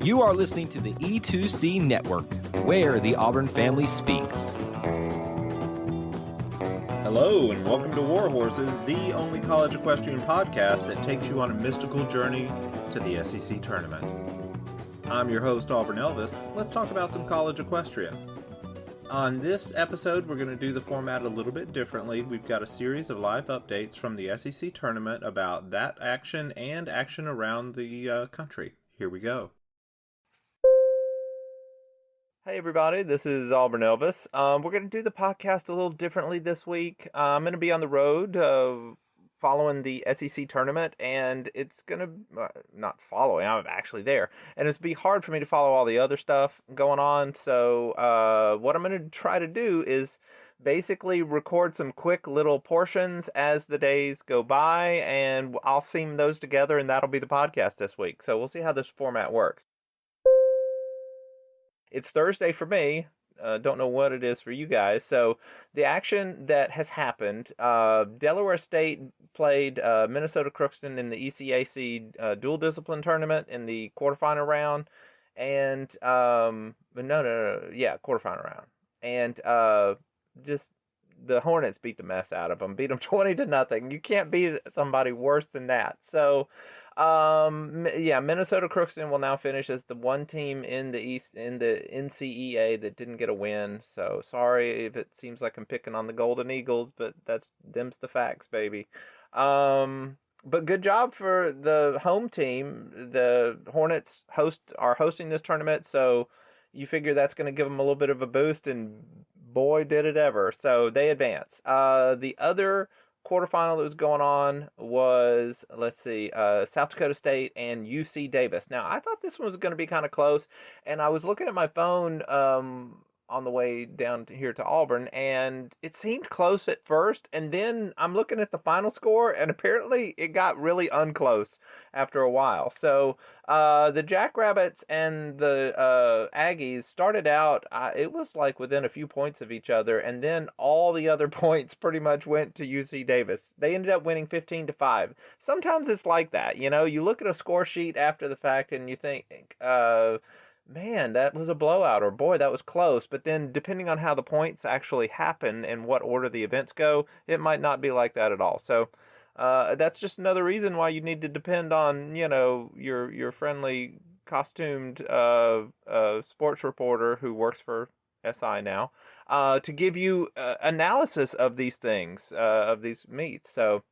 You are listening to the E2C Network, where the Auburn family speaks. Hello, and welcome to War Horses, the only college equestrian podcast that takes you on a mystical journey to the SEC tournament. I'm your host, Auburn Elvis. Let's talk about some college equestrian. On this episode, we're going to do the format a little bit differently. We've got a series of live updates from the SEC tournament about that action and action around the country. Here we go. Hey everybody, this is Auburn Elvis. We're going to do the podcast a little differently this week. I'm going to be on the road following the SEC tournament, and it's going to, not following, I'm actually there, and it's be hard for me to follow all the other stuff going on, so what I'm going to try to do is basically record some quick little portions as the days go by, and I'll seam those together, and that'll be the podcast this week, so we'll see how this format works. It's Thursday for me. Don't know what it is for you guys. So the action that has happened, Delaware State played Minnesota Crookston in the ECAC dual discipline tournament in the quarterfinal round. And, quarterfinal round. And just the Hornets beat the mess out of them. Beat them 20-0. You can't beat somebody worse than that. So, Minnesota Crookston will now finish as the one team in the East in the NCEA that didn't get a win. So sorry if it seems like I'm picking on the Golden Eagles, but them's the facts, baby. But good job for the home team. The Hornets are hosting this tournament, so you figure that's going to give them a little bit of a boost, and boy, did it ever. So they advance. The other quarterfinal that was going on was, South Dakota State and UC Davis. Now, I thought this one was going to be kind of close, and I was looking at my phone on the way down here to Auburn, and it seemed close at first, and then I'm looking at the final score, and apparently it got really unclose after a while. So the Jackrabbits and the Aggies started out, it was like within a few points of each other, and then all the other points pretty much went to UC Davis. They ended up winning 15-5. Sometimes it's like that, you know, you look at a score sheet after the fact and you think, man, that was a blowout, or boy, that was close. But then depending on how the points actually happen and what order the events go, it might not be like that at all. So that's just another reason why you need to depend on, you know, your friendly costumed sports reporter who works for SI now to give you analysis of these things, of these meets. So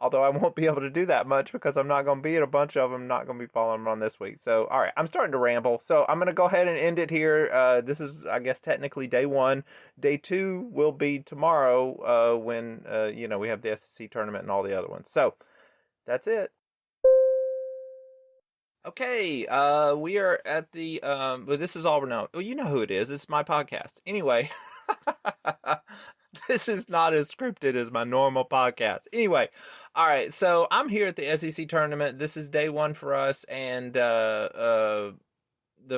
although I won't be able to do that much because I'm not going to be at a bunch of them, not going to be following them on this week. So, all right, I'm starting to ramble. So I'm going to go ahead and end it here. This is, I guess, technically day one. Day two will be tomorrow when, we have the SEC tournament and all the other ones. So that's it. Okay, we are at the, this is Auburn Elvis. Well, you know who it is. It's my podcast. Anyway. This is not as scripted as my normal podcast. Anyway, all right, so I'm here at the SEC tournament. This is day one for us, and the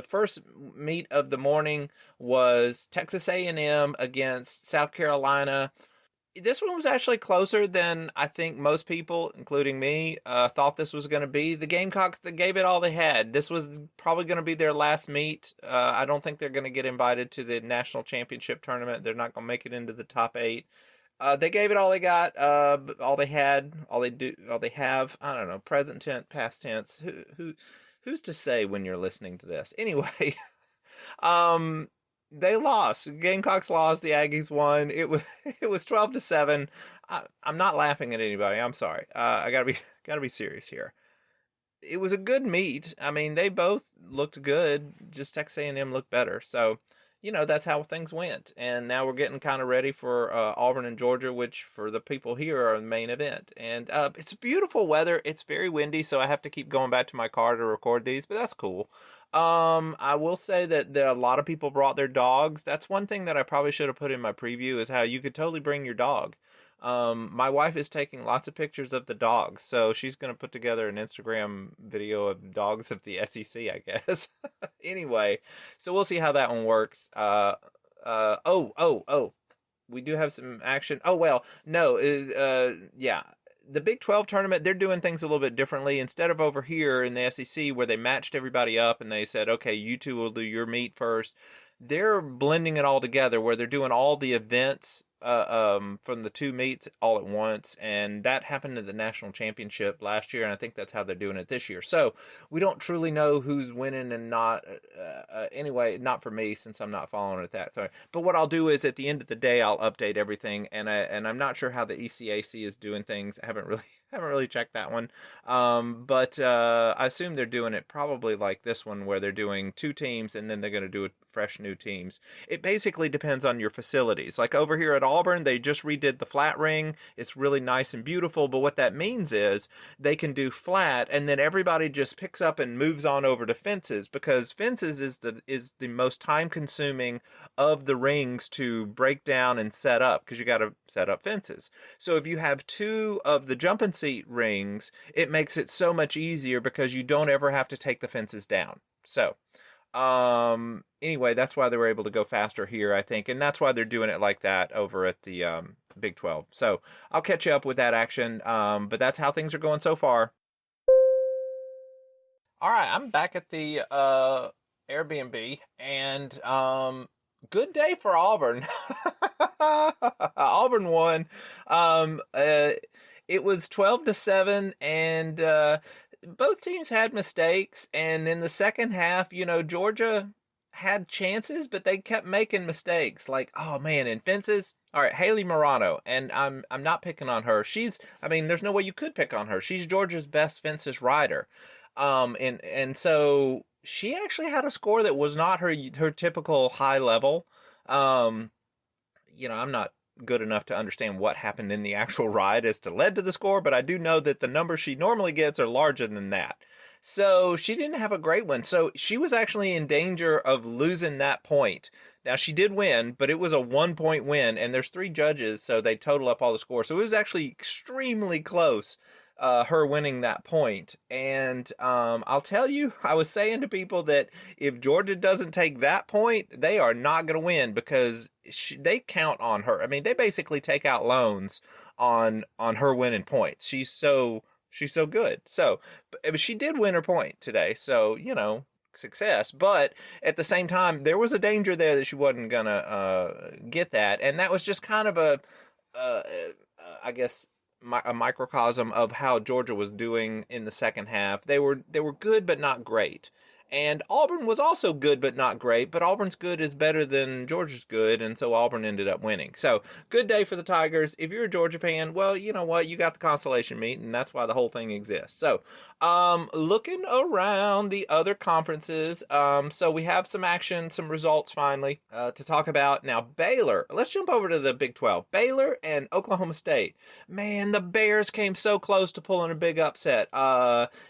first meet of the morning was Texas A&M against South Carolina. This one was actually closer than I think most people, including me, thought this was going to be. The Gamecocks, they gave it all they had. This was probably going to be their last meet. I don't think they're going to get invited to the national championship tournament. They're not going to make it into the top 8. They gave it all they got, all they had, all they have. I don't know, present tense, past tense. Who's to say when you're listening to this? Anyway, they lost. Gamecocks lost. The Aggies won. It was 12-7. I'm not laughing at anybody. I'm sorry. I gotta be serious here. It was a good meet. I mean, they both looked good. Just Texas A&M looked better. So, that's how things went. And now we're getting kind of ready for Auburn and Georgia, which for the people here are the main event. And it's beautiful weather. It's very windy, so I have to keep going back to my car to record these, but that's cool. I will say that a lot of people brought their dogs. That's one thing that I probably should have put in my preview, is how you could totally bring your dog. My wife is taking lots of pictures of the dogs, so she's going to put together an Instagram video of dogs of the SEC, I guess. Anyway, so we'll see how that one works. We do have some action. Oh, well, no, the Big 12 tournament, they're doing things a little bit differently. Instead of over here in the SEC where they matched everybody up and they said, okay, you two will do your meet first, they're blending it all together where they're doing all the events from the two meets all at once. And that happened at the national championship last year. And I think that's how they're doing it this year. So we don't truly know who's winning and not. Anyway, not for me since I'm not following it that. Sorry. But what I'll do is at the end of the day, I'll update everything. And I'm not sure how the ECAC is doing things. I haven't really checked that one. But I assume they're doing it probably like this one where they're doing two teams and then they're going to do it fresh new teams. It basically depends on your facilities. Like over here at Auburn, they just redid the flat ring. It's really nice and beautiful, but what that means is they can do flat and then everybody just picks up and moves on over to fences because fences is the most time consuming of the rings to break down and set up because you got to set up fences. So if you have two of the jumping seat rings, it makes it so much easier because you don't ever have to take the fences down. So anyway, that's why they were able to go faster here, I think, and that's why they're doing it like that over at the Big 12. So I'll catch you up with that action, but that's how things are going so far. All right, I'm back at the Airbnb, and good day for Auburn. Auburn won. It was 12-7, and both teams had mistakes, and in the second half, Georgia had chances, but they kept making mistakes. Like, oh man, in fences. All right, Haley Morano, and I'm not picking on her. There's no way you could pick on her. She's Georgia's best fences rider. And so she actually had a score that was not her typical high level. I'm not good enough to understand what happened in the actual ride as to led to the score, but I do know that the numbers she normally gets are larger than that. So she didn't have a great one. So she was actually in danger of losing that point. Now she did win, but it was a 1-point win, and there's 3 judges, so they total up all the scores. So it was actually extremely close. Her winning that point. And I'll tell you, I was saying to people that if Georgia doesn't take that point, they are not going to win because they count on her. I mean, they basically take out loans on her winning points. She's so good. So, but she did win her point today. So, success. But at the same time, there was a danger there that she wasn't going to get that. And that was just kind of I guess, a microcosm of how Georgia was doing in the second half. They were good but not great. And Auburn was also good but not great, but Auburn's good is better than Georgia's good, and so Auburn ended up winning. So, good day for the Tigers. If you're a Georgia fan, well, you know what? You got the consolation meet, and that's why the whole thing exists. So, looking around the other conferences, so we have some action, some results finally to talk about. Now, Baylor. Let's jump over to the Big 12. Baylor and Oklahoma State. Man, the Bears came so close to pulling a big upset.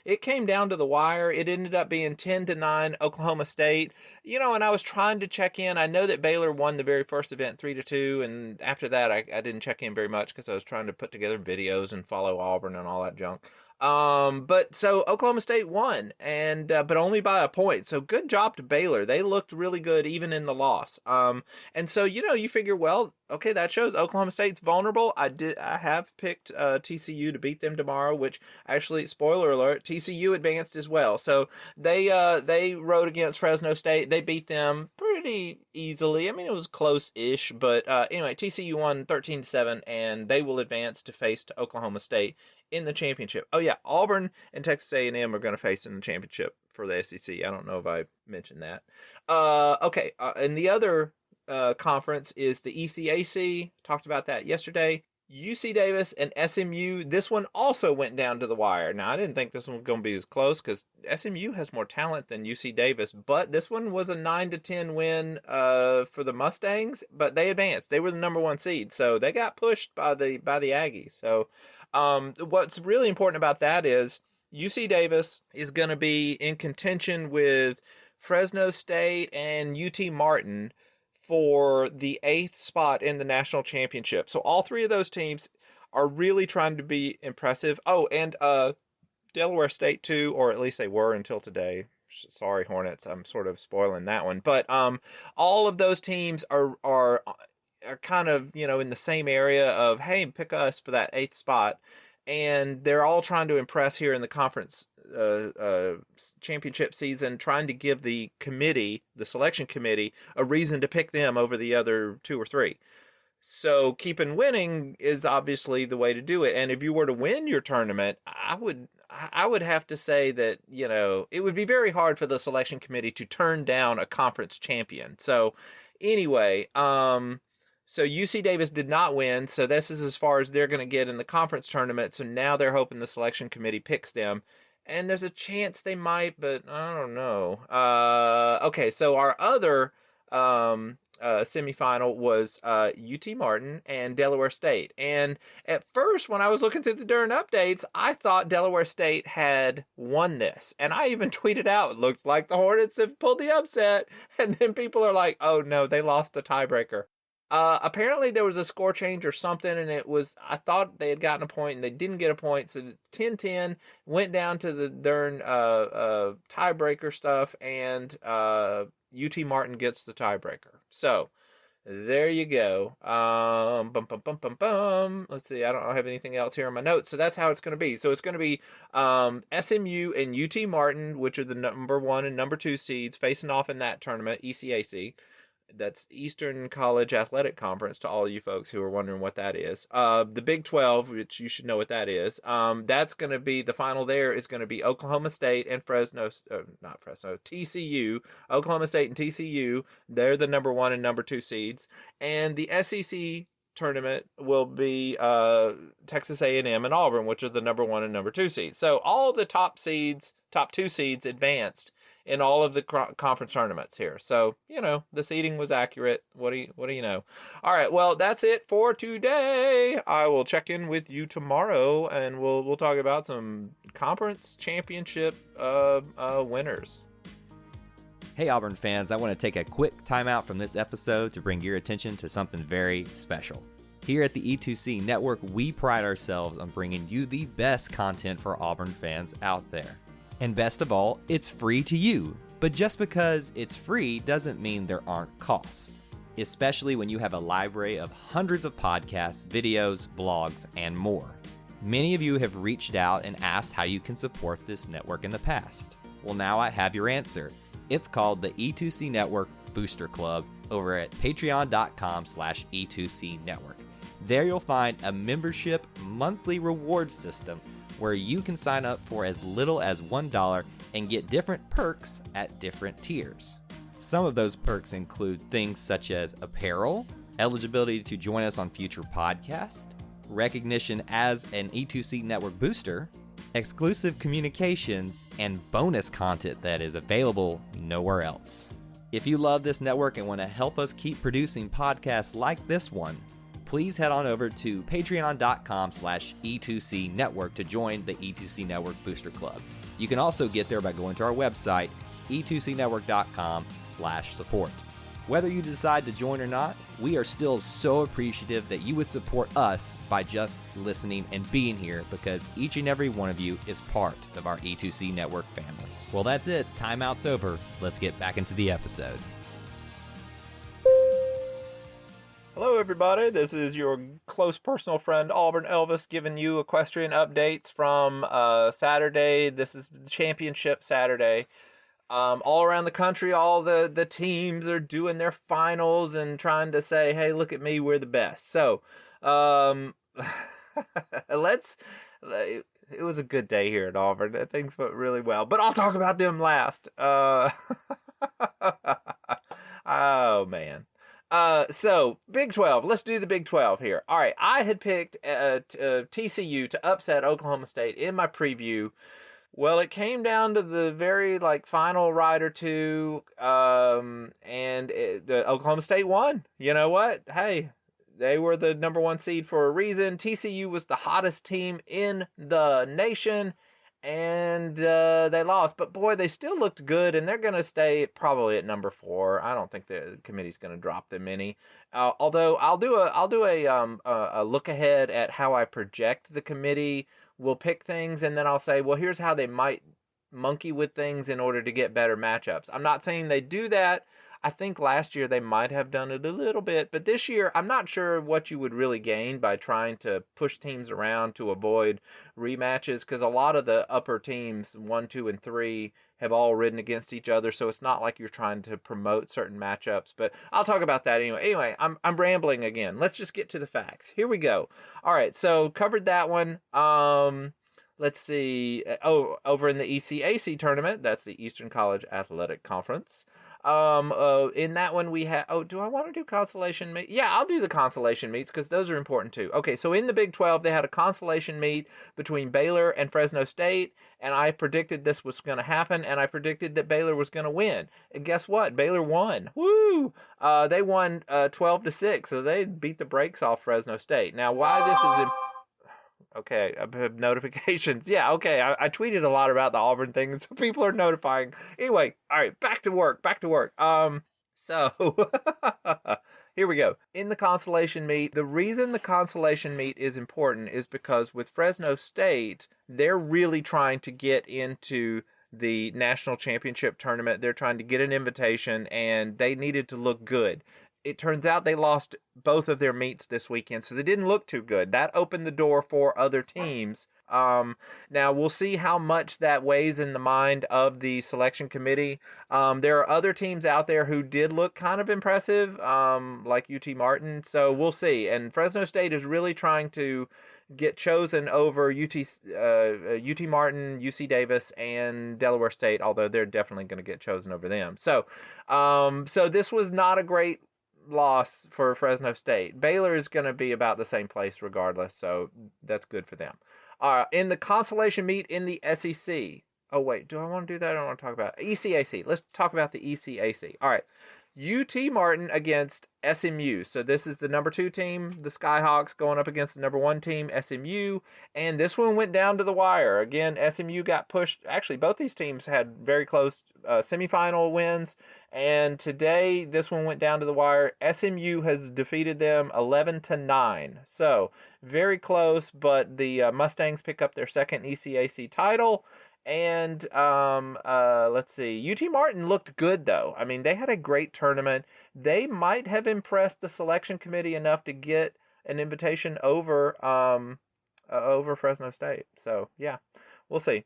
It came down to the wire. It ended up being 10-9 Oklahoma State. And I was trying to check in. I know that Baylor won the very first event 3-2, and after that I didn't check in very much because I was trying to put together videos and follow Auburn and all that junk. But so Oklahoma State won, and but only by a point. So good job to Baylor. They looked really good even in the loss. And so you figure, well, okay, that shows Oklahoma State's vulnerable. I have picked TCU to beat them tomorrow, which actually, spoiler alert, TCU advanced as well. So they rode against Fresno State. They beat them pretty easily. I mean, it was close-ish, but anyway, TCU won 13-7, and they will advance to face Oklahoma State in the championship. Oh yeah, Auburn and Texas A&M are going to face in the championship for the SEC. I don't know if I mentioned that. Okay, and the other conference is the ECAC. Talked about that yesterday. UC Davis and SMU. This one also went down to the wire. Now, I didn't think this one was going to be as close because SMU has more talent than UC Davis, but this one was a 9-10 win for the Mustangs, but they advanced. They were the number 1 seed, so they got pushed by the Aggies. So what's really important about that is UC Davis is going to be in contention with Fresno State and UT Martin for the 8th spot in the national championship. So all 3 of those teams are really trying to be impressive. Oh, and Delaware State too, or at least they were until today. Sorry, Hornets, I'm sort of spoiling that one. But all of those teams are kind of, in the same area of, hey, pick us for that 8th spot. and they're all trying to impress here in the conference championship season, trying to give the committee, the selection committee, a reason to pick them over the other 2 or 3. So keeping winning is obviously the way to do it. And if you were to win your tournament, I would have to say that, it would be very hard for the selection committee to turn down a conference champion. So anyway, so UC Davis did not win. So this is as far as they're going to get in the conference tournament. So now they're hoping the selection committee picks them. And there's a chance they might, but I don't know. Okay, so our other semifinal was UT Martin and Delaware State. And at first, when I was looking through the Durham updates, I thought Delaware State had won this. And I even tweeted out, it looks like the Hornets have pulled the upset. And then people are like, oh no, they lost the tiebreaker. Apparently there was a score change or something, and I thought they had gotten a point and they didn't get a point. So 10-10 went down to the Durham tiebreaker stuff, and UT Martin gets the tiebreaker. So there you go. Let's see. I don't have anything else here in my notes. So that's how it's going to be. So it's going to be SMU and UT Martin, which are the number 1 and number 2 seeds, facing off in that tournament, ECAC. That's Eastern College Athletic Conference, to all you folks who are wondering what that is. The Big 12, which you should know what that is. That's going to be, the final there is going to be Oklahoma State and TCU. Oklahoma State and TCU, they're the number 1 and number 2 seeds. And the SEC tournament will be Texas A&M and Auburn, which are the number 1 and number 2 seeds. So all the top 2 seeds advanced in all of the conference tournaments here. So, the seeding was accurate. What do you know? All right, well, that's it for today. I will check in with you tomorrow, and we'll talk about some conference championship winners. Hey Auburn fans, I want to take a quick timeout from this episode to bring your attention to something very special. Here at the E2C Network, we pride ourselves on bringing you the best content for Auburn fans out there. And best of all, it's free to you. But just because it's free doesn't mean there aren't costs, especially when you have a library of hundreds of podcasts, videos, blogs, and more. Many of you have reached out and asked how you can support this network in the past. Well, now I have your answer. It's called the E2C Network Booster Club over at patreon.com/E2C Network. There you'll find a membership monthly reward system where you can sign up for as little as $1 and get different perks at different tiers. Some of those perks include things such as apparel, eligibility to join us on future podcasts, recognition as an E2C Network booster, exclusive communications, and bonus content that is available nowhere else. If you love this network and want to help us keep producing podcasts like this one, please head on over to patreon.com/E2C Network to join the E2C Network Booster Club. You can also get there by going to our website, e2cnetwork.com/support. Whether you decide to join or not, we are still so appreciative that you would support us by just listening and being here, because each and every one of you is part of our E2C Network family. Well, that's it. Timeout's over. Let's get back into the episode. Hello, everybody. This is your close personal friend, Auburn Elvis, giving you equestrian updates from Saturday. This is the championship Saturday. All around the country, all the teams are doing their finals and trying to say, hey, look at me, we're the best. So, it was a good day here at Auburn. Things went really well, but I'll talk about them last. Oh, man. So Big 12, let's do the Big 12 here. All right, I had picked TCU to upset Oklahoma State in my preview. Well, it came down to the very final ride or two, and Oklahoma State won. You know what? Hey, they were the number 1 seed for a reason. TCU was the hottest team in the nation, and they lost. But boy, they still looked good, and they're going to stay probably at number 4. I don't think the committee's going to drop them any. Although I'll do a look ahead at how I project the committee. We'll pick things, and then I'll say, well, here's how they might monkey with things in order to get better matchups. I'm not saying they do that. I think last year they might have done it a little bit, but this year I'm not sure what you would really gain by trying to push teams around to avoid rematches, because a lot of the upper teams, 1, 2, and 3, have all ridden against each other, so it's not like you're trying to promote certain matchups. But I'll talk about that anyway. Anyway, I'm rambling again. Let's just get to the facts. Here we go. All right, so covered that one. Let's see. Oh, over in the ECAC tournament, that's the Eastern College Athletic Conference. In that one we have. Oh, do I want to do consolation meet? Yeah, I'll do the consolation meets because those are important too. Okay, so in the Big 12, they had a consolation meet between Baylor and Fresno State, and I predicted this was going to happen, and I predicted that Baylor was going to win. And guess what? Baylor won. Woo! They won 12-6, so they beat the brakes off Fresno State. Now, why this is okay, I have notifications. Yeah, okay, I tweeted a lot about the Auburn thing, so people are notifying. Anyway, all right, back to work. So here we go. In the consolation meet, the reason the consolation meet is important is because with Fresno State, they're really trying to get into the national championship tournament. They're trying to get an invitation, and they needed to look good. It turns out they lost both of their meets this weekend, so they didn't look too good. That opened the door for other teams. Now, we'll see how much that weighs in the mind of the selection committee. There are other teams out there who did look kind of impressive, like UT Martin, so we'll see. And Fresno State is really trying to get chosen over UT Martin, UC Davis, and Delaware State, although they're definitely going to get chosen over them. So this was not a great loss for Fresno State. Baylor is going to be about the same place regardless, so that's good for them. In the consolation meet in the SEC. Oh, wait, do I want to do that? I don't want to talk about ECAC. Let's talk about the ECAC. All right. UT Martin against SMU. So this is the number 2 team, the Skyhawks, going up against the number 1 team, SMU. And this one went down to the wire. Again, SMU got pushed. Actually, both these teams had very close semifinal wins. And today, this one went down to the wire. SMU has defeated them 11-9. So very close, but the Mustangs pick up their second ECAC title. And let's see. UT Martin looked good, though. I mean, they had a great tournament. They might have impressed the selection committee enough to get an invitation over Fresno State. So, yeah, we'll see.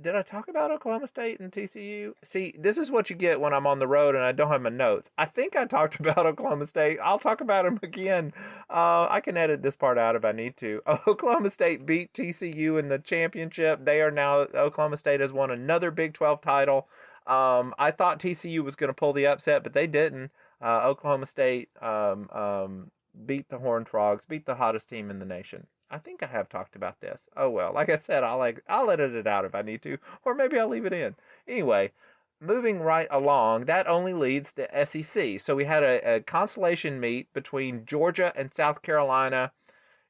Did I talk about Oklahoma State and TCU? See, this is what you get when I'm on the road and I don't have my notes. I think I talked about Oklahoma State. I'll talk about them again. I can edit this part out if I need to. Oklahoma State beat TCU in the championship. Oklahoma State has won another Big 12 title. I thought TCU was going to pull the upset, but they didn't. Oklahoma State beat the Horned Frogs, beat the hottest team in the nation. I think I have talked about this. Oh well, like I said, I'll edit it out if I need to, or maybe I'll leave it in. Anyway, moving right along, that only leads to SEC. So we had a consolation meet between Georgia and South Carolina.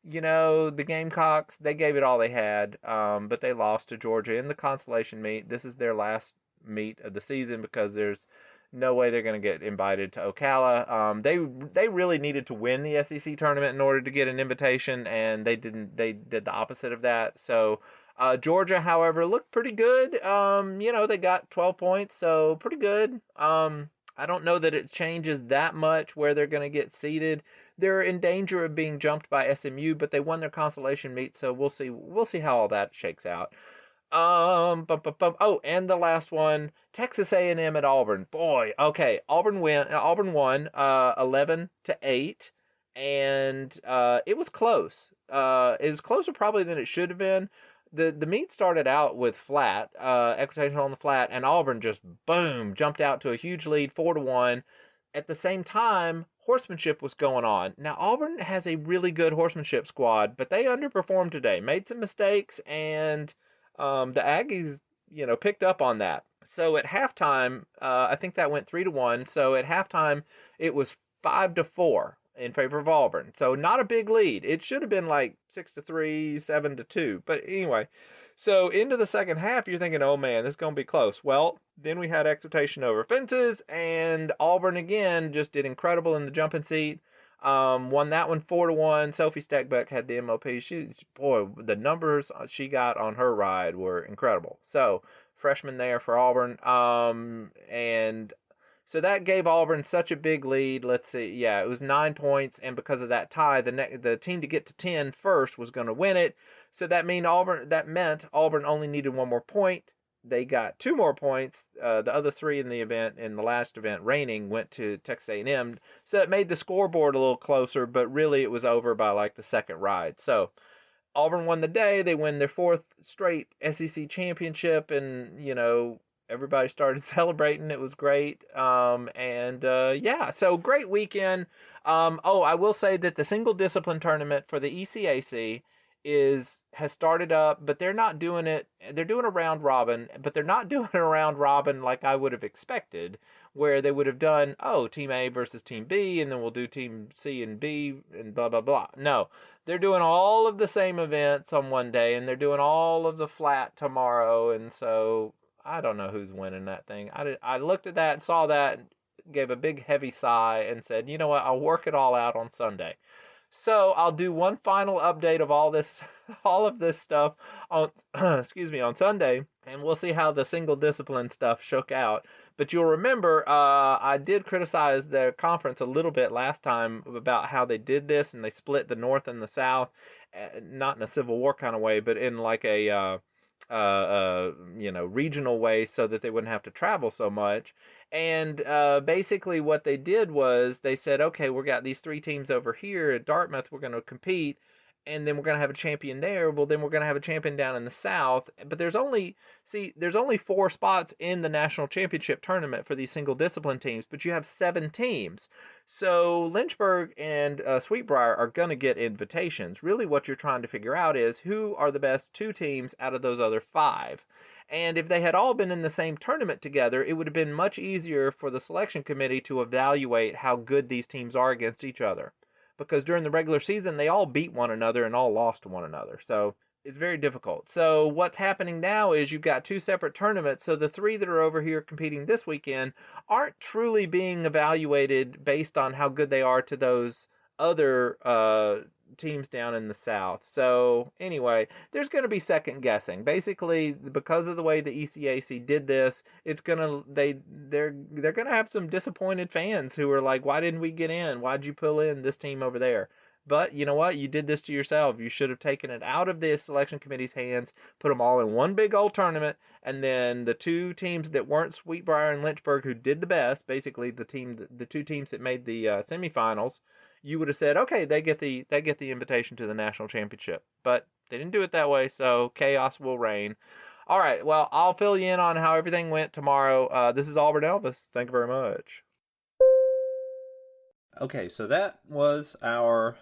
You know, the Gamecocks, they gave it all they had, but they lost to Georgia in the consolation meet. This is their last meet of the season because there's no way they're going to get invited to Ocala. They really needed to win the SEC tournament in order to get an invitation, and they didn't. They did the opposite of that. So Georgia, however, looked pretty good. They got 12 points, so pretty good. I don't know that it changes that much where they're going to get seeded. They're in danger of being jumped by SMU, but they won their consolation meet, so we'll see. We'll see how all that shakes out. Oh, and the last one, Texas A&M at Auburn. Boy, okay, Auburn won 11-8, and it was close. It was closer probably than it should have been. The meet started out with flat, equitation on the flat, and Auburn just boom jumped out to a huge lead, 4-1. At the same time, horsemanship was going on. Now Auburn has a really good horsemanship squad, but they underperformed today, made some mistakes, and the Aggies, picked up on that. So at halftime, I think that went 3-1. So at halftime, it was 5-4 in favor of Auburn. So not a big lead. It should have been like 6-3, 7-2. But anyway, so into the second half, you're thinking, oh man, this is going to be close. Well, then we had exhortation over fences, and Auburn again just did incredible in the jumping seat. Won that one 4-1. Sophie Steckbeck had the MOP. Boy, the numbers she got on her ride were incredible. So, freshman there for Auburn. And So that gave Auburn such a big lead. Let's see. Yeah, it was 9 points, and because of that tie, the team to get to 10 first was going to win it. So that meant Auburn only needed one more point. They got 2 more points. The other 3 in the last event, reigning, went to Texas A&M. So it made the scoreboard a little closer, but really it was over by like the second ride. So Auburn won the day. They win their 4th straight SEC championship, and everybody started celebrating. It was great. Yeah, so great weekend. I will say that the single discipline tournament for the ECAC has started up, but they're not doing it. They're doing a round robin, but they're not doing a round robin like I would have expected, where they would have done, Team A versus Team B, and then we'll do Team C and B, and blah, blah, blah. No, they're doing all of the same events on one day, and they're doing all of the flat tomorrow, and so I don't know who's winning that thing. I looked at that and saw that, gave a big heavy sigh, and said, you know what, I'll work it all out on Sunday. So I'll do one final update of all of this stuff on, on Sunday, and we'll see how the single discipline stuff shook out. But you'll remember, I did criticize the conference a little bit last time about how they did this, and they split the North and the South, not in a Civil War kind of way, but in like a regional way, so that they wouldn't have to travel so much. And basically what they did was they said, okay, we've got these 3 teams over here at Dartmouth, we're going to compete, and then we're going to have a champion there. Well, then we're going to have a champion down in the South. But there's only 4 spots in the national championship tournament for these single discipline teams, but you have 7 teams. So Lynchburg and Sweetbriar are going to get invitations. Really what you're trying to figure out is who are the best 2 teams out of those other 5. And if they had all been in the same tournament together, it would have been much easier for the selection committee to evaluate how good these teams are against each other. Because during the regular season, they all beat one another and all lost to one another. So it's very difficult. So what's happening now is you've got 2 separate tournaments. So the 3 that are over here competing this weekend aren't truly being evaluated based on how good they are to those other teams down in the South. So anyway, there's going to be second guessing. Basically, because of the way the ECAC did this, they're going to have some disappointed fans who are like, why didn't we get in? Why'd you pull in this team over there? But you know what? You did this to yourself. You should have taken it out of the selection committee's hands, put them all in one big old tournament, and then the 2 teams that weren't Sweetbriar and Lynchburg, who did the best, basically the 2 teams that made the semifinals, you would have said, okay, they get the invitation to the national championship. But they didn't do it that way, so chaos will reign. All right, well, I'll fill you in on how everything went tomorrow. This is Auburn Elvis. Thank you very much. Okay, so that was our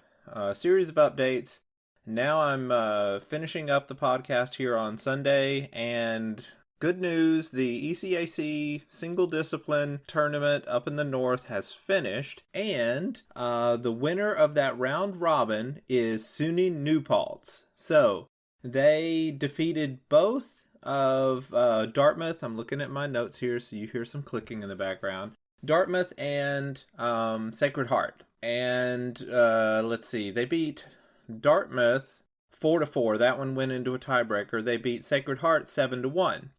series of updates. Now I'm finishing up the podcast here on Sunday, and good news, the ECAC single discipline tournament up in the north has finished, and the winner of that round robin is SUNY New Paltz. So they defeated both of Dartmouth. I'm looking at my notes here, so you hear some clicking in the background. Dartmouth and Sacred Heart. And let's see, they beat Dartmouth 4-4. That one went into a tiebreaker. They beat Sacred Heart 7-1.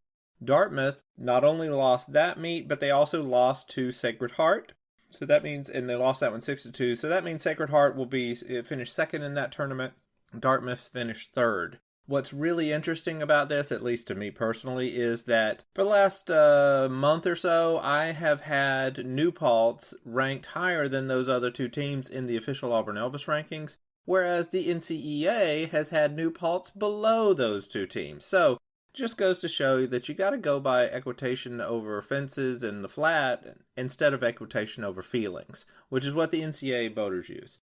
Dartmouth not only lost that meet, but they also lost to Sacred Heart. So that means, and they lost that one 6-2. So that means Sacred Heart will finish second in that tournament. Dartmouth finished third. What's really interesting about this, at least to me personally, is that for the last month or so, I have had New Paltz ranked higher than those other 2 teams in the official Auburn Elvis rankings, whereas the NCEA has had New Paltz below those 2 teams. So just goes to show you that you got to go by equitation over fences and the flat instead of equitation over feelings, which is what the NCAA voters use.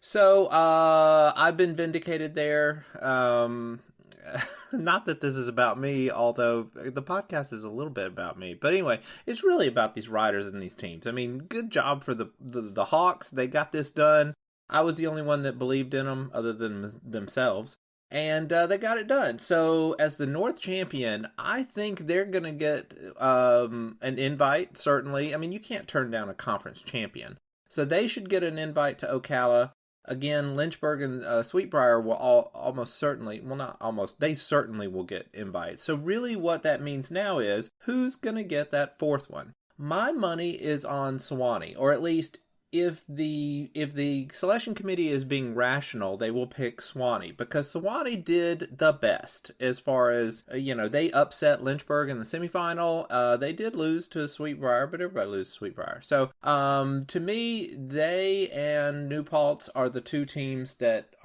So I've been vindicated there. Not that this is about me, although the podcast is a little bit about me. But anyway, it's really about these riders and these teams. I mean, good job for the Hawks. They got this done. I was the only one that believed in them other than themselves. And they got it done. So as the North champion, I think they're going to get an invite, certainly. I mean, you can't turn down a conference champion. So they should get an invite to Ocala. Again, Lynchburg and Sweetbriar will they certainly will get invites. So really what that means now is, who's going to get that 4th one? My money is on Sewanee, or at least if the selection committee is being rational, they will pick Sewanee, because Sewanee did the best as far as, they upset Lynchburg in the semifinal. They did lose to Sweetbriar, but everybody loses to Sweetbriar. So to me, they and New Paltz are the two teams that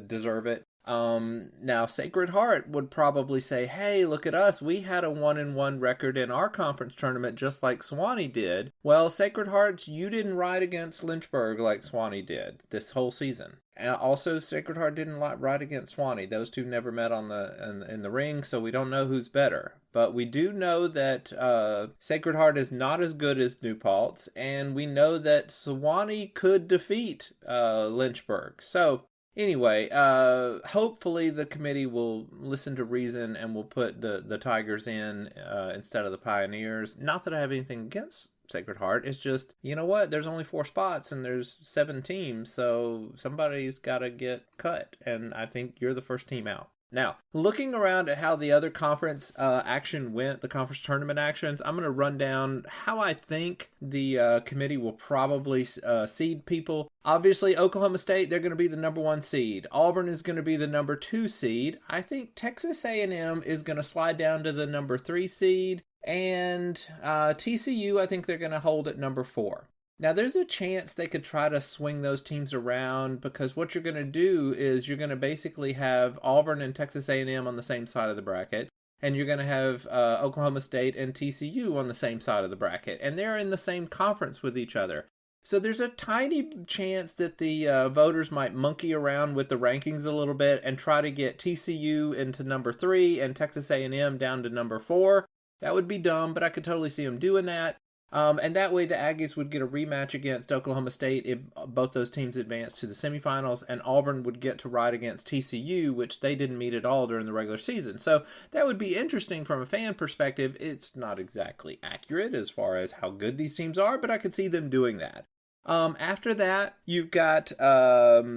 deserve it. Now Sacred Heart would probably say, hey, look at us. We had a 1-1 record in our conference tournament just like Sewanee did. Well, Sacred Hearts, you didn't ride against Lynchburg like Sewanee did this whole season. And also, Sacred Heart didn't ride against Sewanee. Those two never met in the ring, so we don't know who's better. But we do know that Sacred Heart is not as good as New Paltz, and we know that Sewanee could defeat Lynchburg. So anyway, hopefully the committee will listen to reason and will put the Tigers in instead of the Pioneers. Not that I have anything against Sacred Heart. It's just, you know what? There's only 4 spots and there's 7 teams, so somebody's got to get cut, and I think you're the first team out. Now, looking around at how the other conference action went, the conference tournament actions, I'm going to run down how I think the committee will probably seed people. Obviously, Oklahoma State, they're going to be the number 1 seed. Auburn is going to be the number 2 seed. I think Texas A&M is going to slide down to the number 3 seed. And TCU, I think they're going to hold at number 4. Now, there's a chance they could try to swing those teams around, because what you're going to do is you're going to basically have Auburn and Texas A&M on the same side of the bracket, and you're going to have Oklahoma State and TCU on the same side of the bracket, and they're in the same conference with each other. So there's a tiny chance that the voters might monkey around with the rankings a little bit and try to get TCU into number 3 and Texas A&M down to number 4. That would be dumb, but I could totally see them doing that. And that way the Aggies would get a rematch against Oklahoma State if both those teams advanced to the semifinals, and Auburn would get to ride against TCU, which they didn't meet at all during the regular season. So that would be interesting from a fan perspective. It's not exactly accurate as far as how good these teams are, but I could see them doing that. After that, you've got, SMU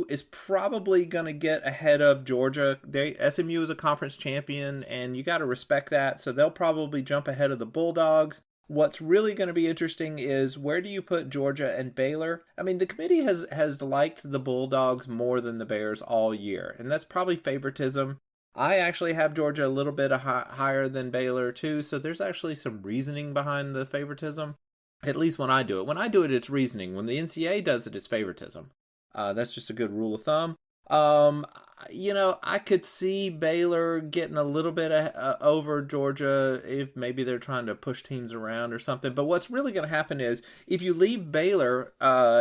is probably going to get ahead of Georgia. SMU is a conference champion, and you got to respect that, so they'll probably jump ahead of the Bulldogs. What's really going to be interesting is, where do you put Georgia and Baylor? I mean, the committee has liked the Bulldogs more than the Bears all year, and that's probably favoritism. I actually have Georgia a little bit higher than Baylor, too, so there's actually some reasoning behind the favoritism. At least when I do it. When I do it, it's reasoning. When the NCEA does it, it's favoritism. That's just a good rule of thumb. I could see Baylor getting a little bit over Georgia if maybe they're trying to push teams around or something. But what's really going to happen is, if you leave Baylor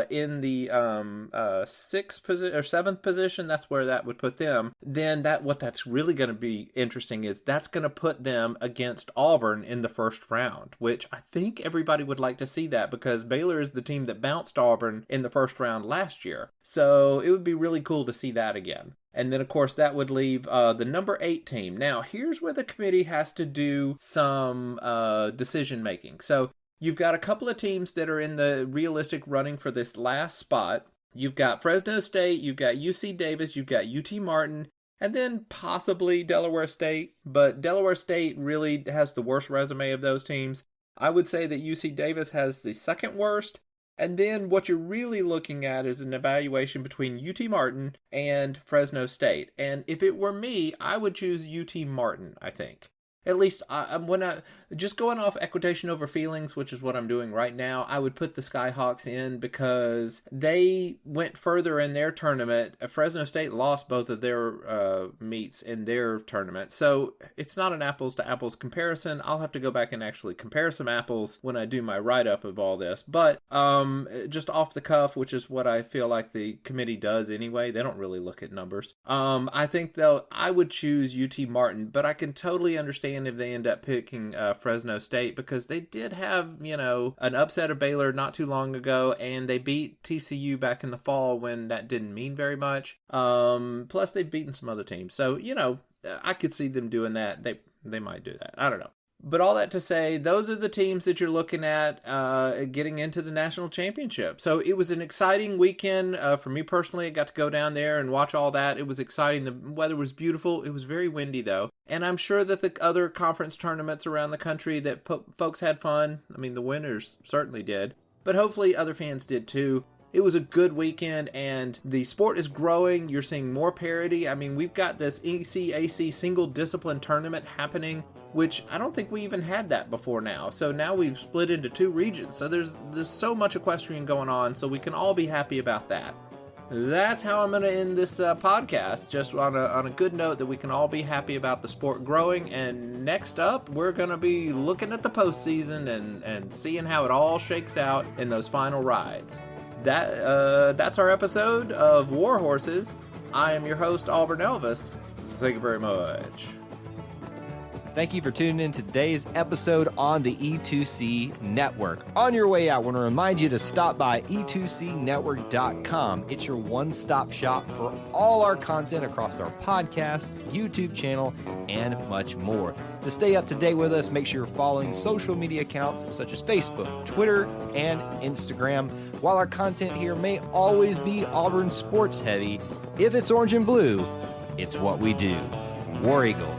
in the 6th or 7th position, that's where that would put them. Then that's really going to be interesting is that's going to put them against Auburn in the first round, which I think everybody would like to see that, because Baylor is the team that bounced Auburn in the first round last year. So it would be really cool to see that again. And then, of course, that would leave the number 8 team. Now, here's where the committee has to do some decision-making. So you've got a couple of teams that are in the realistic running for this last spot. You've got Fresno State, you've got UC Davis, you've got UT Martin, and then possibly Delaware State. But Delaware State really has the worst resume of those teams. I would say that UC Davis has the second worst. And then what you're really looking at is an evaluation between UT Martin and Fresno State. And if it were me, I would choose UT Martin, I think. At least, just going off equitation over feelings, which is what I'm doing right now, I would put the Skyhawks in because they went further in their tournament. Fresno State lost both of their meets in their tournament. So it's not an apples to apples comparison. I'll have to go back and actually compare some apples when I do my write-up of all this. But just off the cuff, which is what I feel like the committee does anyway, they don't really look at numbers. I think, though, I would choose UT Martin, but I can totally understand if they end up picking Fresno State, because they did have, an upset of Baylor not too long ago, and they beat TCU back in the fall when that didn't mean very much. Plus, they've beaten some other teams. So, I could see them doing that. They might do that. I don't know. But all that to say, those are the teams that you're looking at getting into the national championship. So it was an exciting weekend for me personally. I got to go down there and watch all that. It was exciting. The weather was beautiful. It was very windy, though. And I'm sure that the other conference tournaments around the country that folks had fun. I mean, the winners certainly did. But hopefully other fans did, too. It was a good weekend, and the sport is growing. You're seeing more parity. I mean, we've got this NCEA single discipline tournament happening, which I don't think we even had that before now. So now we've split into 2 regions. So there's so much equestrian going on, so we can all be happy about that. That's how I'm going to end this podcast, just on a good note that we can all be happy about the sport growing. And next up, we're going to be looking at the postseason and seeing how it all shakes out in those final rides. That's our episode of War Horses. I am your host, Auburn Elvis. Thank you very much. Thank you for tuning in to today's episode on the E2C Network. On your way out, I want to remind you to stop by e2cnetwork.com. It's your one-stop shop for all our content across our podcast, YouTube channel, and much more. To stay up to date with us, make sure you're following social media accounts such as Facebook, Twitter, and Instagram. While our content here may always be Auburn sports heavy, if it's orange and blue, it's what we do. War Eagle.